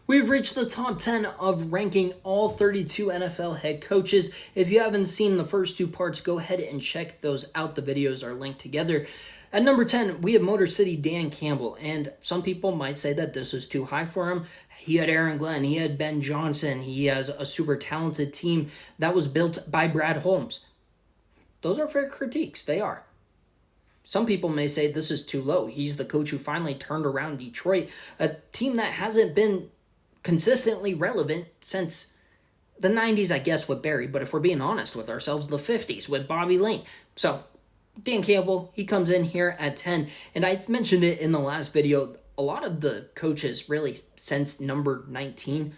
We've reached the top 10 of ranking all 32 NFL head coaches. If you haven't seen the first two parts, go ahead and check those out. The videos are linked together. At number 10, we have Motor City Dan Campbell, and some people might say that this is too high for him. He had Aaron Glenn, he had Ben Johnson, he has a super talented team that was built by Brad Holmes. Those are fair critiques, they are. Some people may say this is too low. He's the coach who finally turned around Detroit, a team that hasn't been consistently relevant since the 90s, I guess, with Barry, but if we're being honest with ourselves, the 50s with Bobby Lane. So, Dan Campbell, he comes in here at 10, and I mentioned it in the last video, a lot of the coaches really since number 19,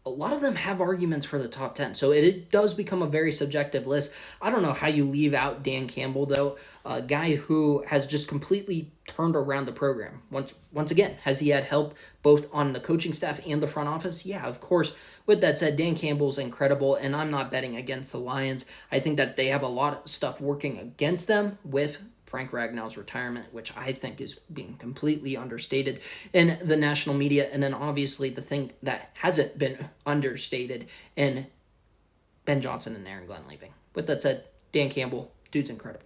a lot of them have arguments for the top 10. So it does become a very subjective list. I don't know how you leave out Dan Campbell, though, a guy who has just completely turned around the program. Once again, has he had help both on the coaching staff and the front office? Yeah, of course. With that said, Dan Campbell's incredible, and I'm not betting against the Lions. I think that they have a lot of stuff working against them with Frank Ragnow's retirement, which I think is being completely understated in the national media. And then obviously the thing that hasn't been understated in Ben Johnson and Aaron Glenn leaving. With that said, Dan Campbell, dude's incredible.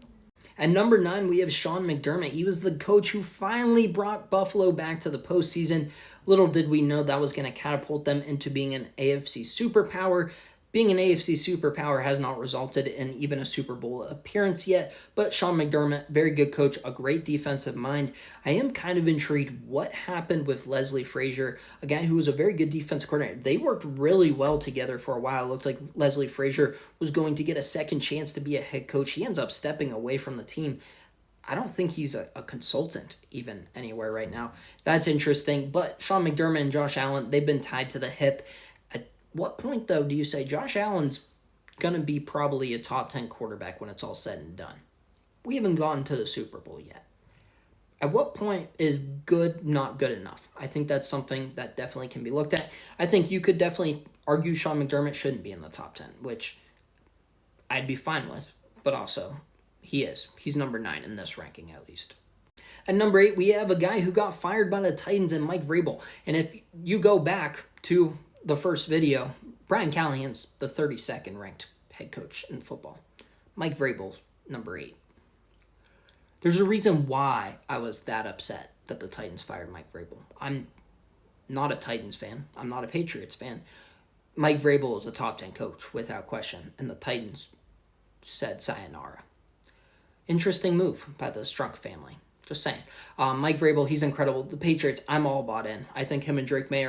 At number 9, we have Sean McDermott. He was the coach who finally brought Buffalo back to the postseason. Little did we know that was going to catapult them into being an AFC superpower. Being an AFC superpower has not resulted in even a Super Bowl appearance yet, but Sean McDermott, very good coach, a great defensive mind. I am kind of intrigued what happened with Leslie Frazier, a guy who was a very good defensive coordinator. They worked really well together for a while. It looked like Leslie Frazier was going to get a second chance to be a head coach. He ends up stepping away from the team. I don't think he's a consultant even anywhere right now. That's interesting, but Sean McDermott and Josh Allen, they've been tied to the hip. What point, though, do you say Josh Allen's going to be probably a top 10 quarterback when it's all said and done? We haven't gotten to the Super Bowl yet. At what point is good not good enough? I think that's something that definitely can be looked at. I think you could definitely argue Sean McDermott shouldn't be in the top 10, which I'd be fine with, but also he is. He's number 9 in this ranking, at least. At number 8, we have a guy who got fired by the Titans and Mike Vrabel. And if you go back to the first video, Brian Callahan's the 32nd ranked head coach in football. Mike Vrabel's number 8. There's a reason why I was that upset that the Titans fired Mike Vrabel. I'm not a Titans fan. I'm not a Patriots fan. Mike Vrabel is a top 10 coach without question, and the Titans said sayonara. Interesting move by the Strunk family. Just saying. Mike Vrabel, he's incredible. The Patriots, I'm all bought in. I think him and Drake May